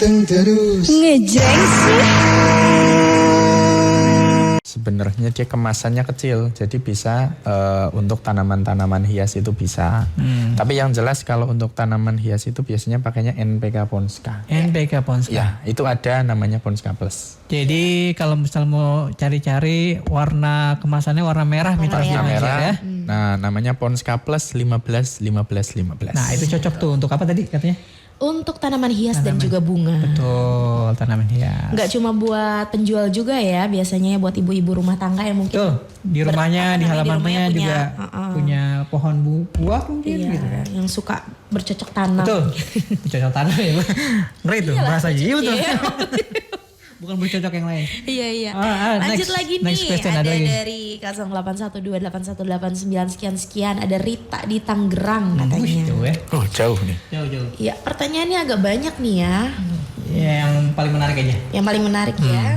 Ganteng terus. Ngejreng sih. Sebenarnya dia kemasannya kecil, jadi bisa untuk tanaman-tanaman hias itu bisa. Tapi yang jelas kalau untuk tanaman hias itu biasanya pakainya NPK Ponska. NPK Ponska. Ya, itu ada namanya Ponska Plus. Jadi kalau misal mau cari-cari warna kemasannya warna merah misalnya Merah. ya. Nah, namanya Ponska Plus 15. Nah, itu cocok tuh untuk apa tadi katanya? Untuk tanaman hias dan juga bunga. Betul, tanaman hias. Nggak cuma buat penjual juga ya, biasanya buat ibu-ibu rumah tangga yang mungkin Tuh, di rumahnya, di halamannya rumahnya juga punya pohon buah mungkin iya, gitu kan. yang suka bercocok tanam. Betul. Bercocok tanam ya. Ngeri tuh, merasa jiwa tuh. Iya. Bukan bercocok yang lain. Iya. next Lanjut lagi nih, question, ada lagi. dari 08128189 sekian. Ada Rita di Tangerang katanya. Jauh ya. Oh, jauh nih. Jauh. Iya, pertanyaannya agak banyak nih ya. Ya, yang paling menarik aja. Yang paling menarik ya.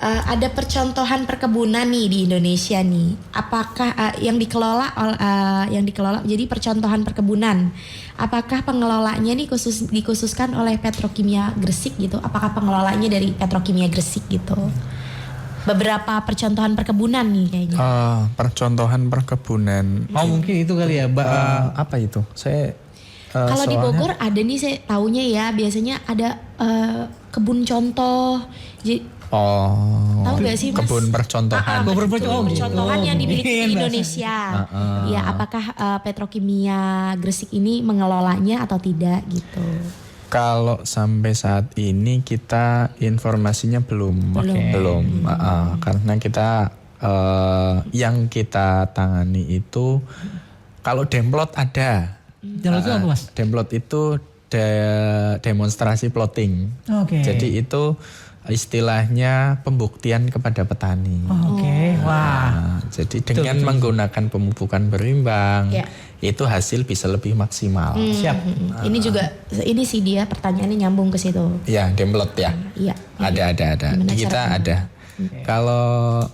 Ada percontohan perkebunan nih di Indonesia nih. Apakah yang dikelola jadi percontohan perkebunan? Apakah pengelolanya nih dikhususkan oleh Petrokimia Gresik gitu? Apakah pengelolanya dari Petrokimia Gresik gitu? Beberapa percontohan perkebunan nih kayaknya. Percontohan perkebunan. Oh, mungkin itu kali ya, Apa itu? Saya Kalau di soalnya- Bogor ada nih, saya taunya ya, biasanya ada kebun contoh. Tahu nggak sih, Mas? Kebun percontohan. Kebun Percontohan yang dimiliki di Mungkin, Indonesia. Ya, apakah Petrokimia Gresik ini mengelolanya atau tidak gitu? Kalau sampai saat ini kita informasinya belum. Karena kita yang kita tangani itu kalau demplot ada. Demplot itu apa, Mas? Demplot itu demonstrasi plotting. Oke. Jadi itu istilahnya pembuktian kepada petani. Oke. Wah. Nah, jadi dengan menggunakan pemupukan berimbang, Ya. itu hasil bisa lebih maksimal. Siap. Ini juga, ini sih dia pertanyaannya nyambung ke situ. Ya, demplot ya. Iya. Ada. Gimana Di kita cara ada. Kalau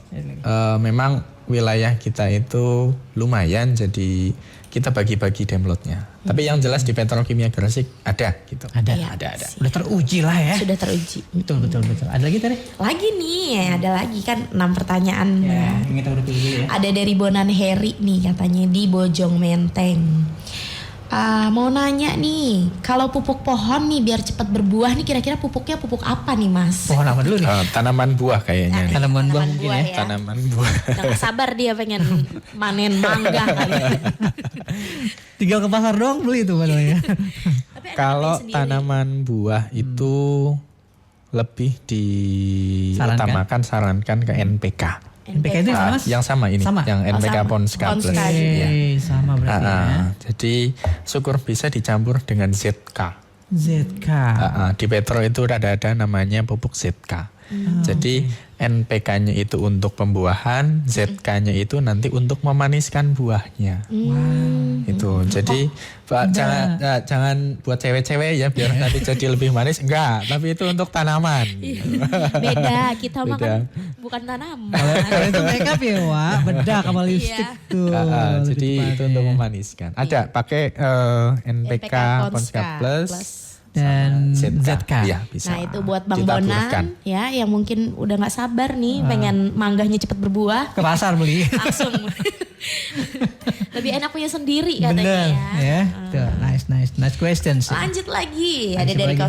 memang wilayah kita itu lumayan, jadi kita bagi-bagi demplotnya. Tapi yang jelas di Petrokimia Gresik ada gitu. Ada. Ada. Udah teruji lah ya. Sudah teruji. Betul. Ada lagi tadi? Lagi nih, ada lagi kan 6 pertanyaan. Ya, yang kita udah pilih dulu ya. Ada dari Bonan Heri nih katanya di Bojong Menteng. Mau nanya nih, kalau pupuk pohon nih biar cepat berbuah nih, kira-kira pupuknya pupuk apa nih, Mas? Pohon apa dulu nih? Tanaman buah kayaknya. nih. Tanaman buah mungkin ya. Tanaman buah. Nggak sabar dia pengen manen mangga kali. Tinggal ke pasar doang beli itu padahal. Tapi ada Kalau sendiri. tanaman buah itu lebih sarankan ke NPK. NPK itu yang Mas? Yang sama ini, Sama? yang NPK sama. Ponska Plus. Ponska juga. Ya. Sama berarti ya. Jadi syukur bisa dicampur dengan ZK. ZK. Di Petro itu ada namanya pupuk ZK. Jadi NPK-nya itu untuk pembuahan, ZK-nya itu nanti untuk memaniskan buahnya. Itu. Jadi Pak, jangan buat cewek-cewek ya biar nanti jadi lebih manis. Enggak, tapi itu untuk tanaman. Beda, kita mah Beda. kan bukan tanaman. Kalau itu makeup ya, Wak. Bedak sama lipstick tuh. Jadi Lebih itu dipakai. untuk memaniskan. Ada pakai NPK Ponska Plus dan sama ZK. Ya, bisa. Nah, itu buat Bang Ditaburkan. Bonan ya yang mungkin udah nggak sabar nih pengen mangganya cepet berbuah, Ke pasar beli. langsung. Lebih enak punya sendiri katanya Bener ya. ya. Tuh, nice questions. Lanjut lagi, ada Lanjut dari lagi.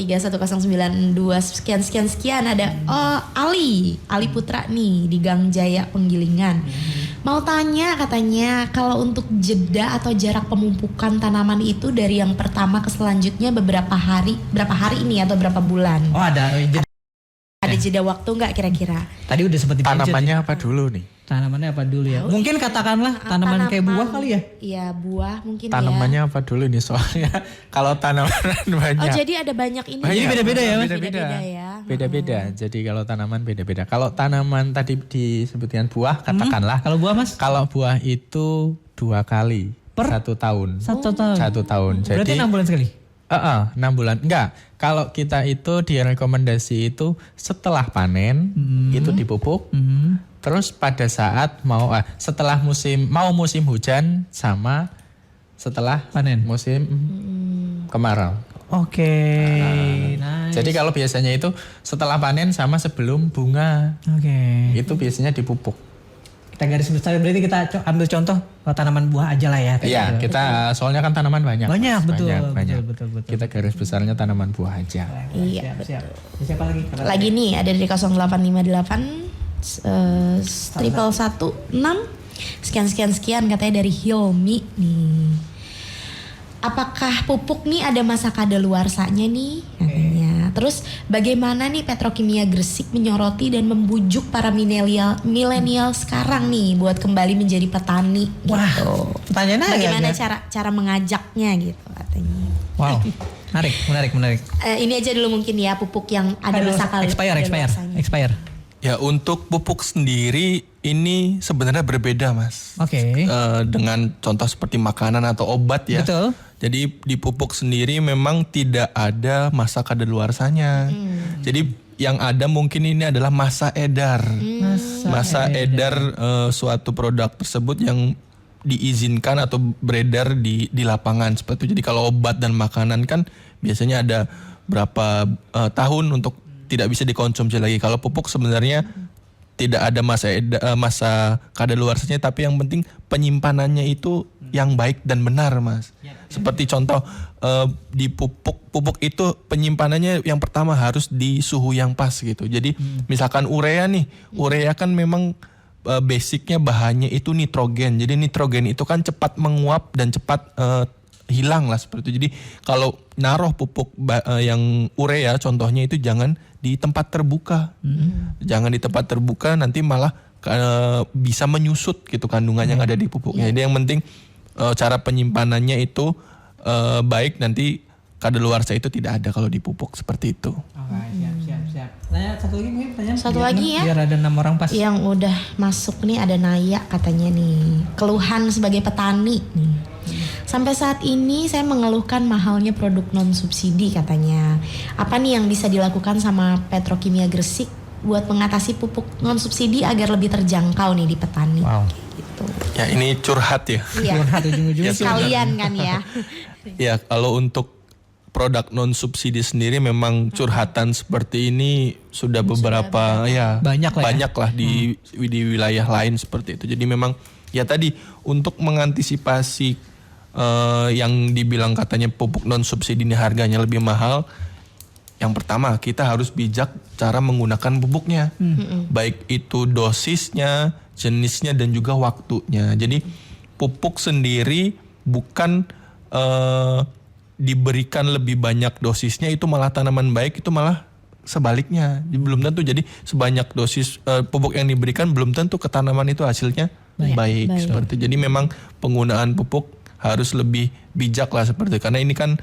08131092 sekian ada Ali Putra nih di Gang Jaya Penggilingan. Mau tanya katanya kalau untuk jeda atau jarak pemupukan tanaman itu dari yang pertama ke selanjutnya berapa hari ini atau berapa bulan? Oh, ada. Ada jeda waktu nggak kira-kira? Tadi udah sempat dibudget. Tanamannya apa dulu nih? Tanamannya apa dulu ya? Mungkin katakanlah tanaman kayak buah kali ya? Iya, buah mungkin Tanamannya ya. apa dulu nih soalnya kalau tanaman banyak. Oh, jadi ada banyak ini. Jadi beda-beda ya, Mas? Beda-beda ya. Beda-beda. Jadi kalau tanaman beda-beda. Kalau tanaman tadi disebutkan buah, katakanlah. Kalau buah, Mas? Kalau buah itu 2 kali Per? 1 tahun. 1 tahun. 1 tahun. Berarti Jadi 6 bulan sekali? 6 bulan. Enggak. Kalau kita itu direkomendasi itu setelah panen itu dipupuk. Terus pada saat setelah musim hujan sama setelah Panen. musim kemarau. Oke. Nice. Jadi kalau biasanya itu setelah panen sama sebelum bunga, Oke. itu biasanya dipupuk. Kita garis besar berarti kita ambil contoh tanaman buah aja lah ya. Iya, kita soalnya kan tanaman banyak. Banyak, betul, banyak. betul. Kita garis besarnya tanaman buah aja. Iya, Siap. Siapa lagi? Lagi nih ada dari 0858 triple 16 sekian katanya dari Hilmi nih. Apakah pupuk nih ada masa kadaluarsanya nih katanya. Terus bagaimana nih Petrokimia Gresik menyoroti dan membujuk para milenial sekarang nih buat kembali menjadi petani Wah, gitu. pertanyaannya Bagaimana agak- cara mengajaknya gitu katanya. Wow, menarik. Ini aja dulu mungkin ya pupuk yang ada masa kadaluarsanya. Expire. Ya untuk pupuk sendiri ini sebenarnya berbeda Mas. Oke. Dengan contoh seperti makanan atau obat ya. Betul. Jadi di pupuk sendiri memang tidak ada masa kadaluarsanya. Jadi yang ada mungkin ini adalah masa edar. Masa edar suatu produk tersebut yang diizinkan atau beredar di lapangan seperti itu. Jadi kalau obat dan makanan kan biasanya ada berapa tahun untuk tidak bisa dikonsumsi lagi. Kalau pupuk sebenarnya tidak ada masa kadaluarsanya, tapi yang penting penyimpanannya itu yang baik dan benar, Mas. Seperti contoh di pupuk itu penyimpanannya yang pertama harus di suhu yang pas gitu. Jadi misalkan urea nih, urea kan memang basicnya bahannya itu nitrogen. Jadi nitrogen itu kan cepat menguap dan cepat hilang lah seperti itu. Jadi kalau naruh pupuk yang urea contohnya itu jangan di tempat terbuka. Jangan di tempat terbuka, nanti malah bisa menyusut gitu kandungan yang ada di pupuknya. Jadi yang penting cara penyimpanannya itu baik, nanti kadaluarsa itu tidak ada kalau di pupuk seperti itu. Oke, siap. Tanya satu lagi mungkin pertanyaan. Satu lagi ya. Biar ada 6 orang pas. Yang udah masuk nih ada Naya katanya nih. Keluhan sebagai petani nih. Sampai saat ini saya mengeluhkan mahalnya produk non subsidi katanya. Apa nih yang bisa dilakukan sama Petrokimia Gresik buat mengatasi pupuk non subsidi agar lebih terjangkau nih di petani? Wow. Gitu. Ya ini curhat ya. Iya. Curhat ujung-ujungnya. Sekalian kan ya. Ya kalau untuk produk non subsidi sendiri memang curhatan seperti ini sudah beberapa Banyak lah ya. di wilayah lain seperti itu. Jadi memang ya tadi untuk mengantisipasi yang dibilang katanya pupuk non subsidi ini harganya lebih mahal. Yang pertama kita harus bijak cara menggunakan pupuknya, baik itu dosisnya, jenisnya dan juga waktunya. Jadi pupuk sendiri bukan diberikan lebih banyak dosisnya itu malah tanaman baik, itu malah sebaliknya. Belum tentu. Jadi sebanyak dosis pupuk yang diberikan belum tentu ke tanaman itu hasilnya baik. Seperti jadi memang penggunaan pupuk harus lebih bijak lah seperti itu. Karena ini kan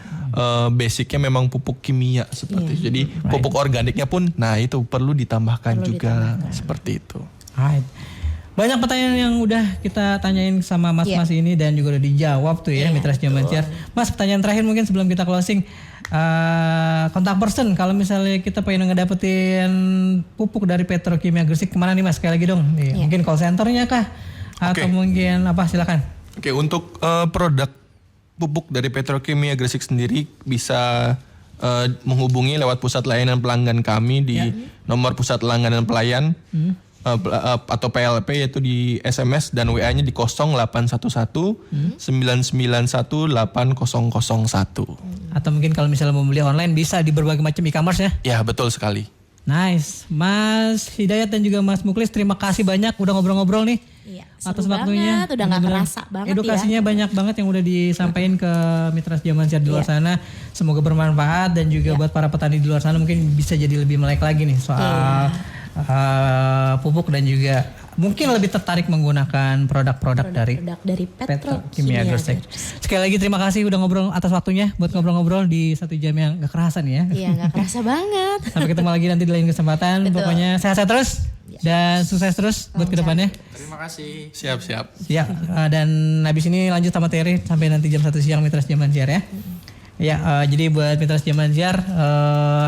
basicnya memang pupuk kimia seperti itu. Jadi pupuk organiknya pun nah itu perlu ditambahkan juga seperti itu. Right. Banyak pertanyaan yang udah kita tanyain sama mas-mas ini dan juga udah dijawab tuh ya Mitra Jaman Siar. Mas, pertanyaan terakhir mungkin sebelum kita closing, kontak person kalau misalnya kita pengen ngedapetin pupuk dari Petrokimia Gresik kemana nih Mas? Sekali lagi dong. Mungkin call centernya kah? Atau mungkin apa, silakan. Oke, untuk produk pupuk dari Petrokimia Gresik sendiri bisa menghubungi lewat pusat layanan pelanggan kami di nomor pusat langganan pelayan atau PLP, yaitu di SMS dan WA-nya di 0811 991 8001. Atau mungkin kalau misalnya mau beli online bisa di berbagai macam e-commerce ya? Ya, betul sekali. Nice. Mas Hidayat dan juga Mas Muklis, terima kasih banyak udah ngobrol-ngobrol nih. Iya, atas seru waktunya. banget, udah gak kerasa banget edukasinya banyak banget yang udah disampaikan ke Mitra Jaman Siar di luar sana. Semoga bermanfaat dan juga buat para petani di luar sana mungkin bisa jadi lebih melek lagi nih soal pupuk dan juga mungkin lebih tertarik menggunakan produk-produk dari Petrokimia Gresik. Sekali lagi terima kasih udah ngobrol atas waktunya buat ngobrol-ngobrol di 1 jam yang gak kerasa nih ya. Iya, gak kerasa banget. Sampai ketemu lagi nanti di lain kesempatan. Pokoknya sehat-sehat terus dan sukses terus buat kedepannya. Terima kasih. Siap-siap. Ya, dan habis ini lanjut sama Terry sampai nanti jam 1 siang Mitra Jaman Siar ya. Ya, jadi buat Mitra Jaman Siar,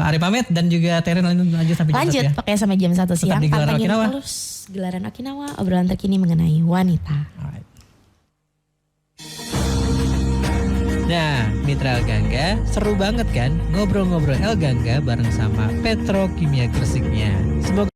Ari pamit dan juga Terry lanjut sampai jam 1 ya. Pakai sampai jam 1 siang. di Gelaran Pantengin Okinawa. terus Gelaran Okinawa, obrolan terkini mengenai wanita. Alright. Nah, Mitra El Gangga, seru banget kan ngobrol-ngobrol El Gangga bareng sama Petrokimia Gresiknya. Semoga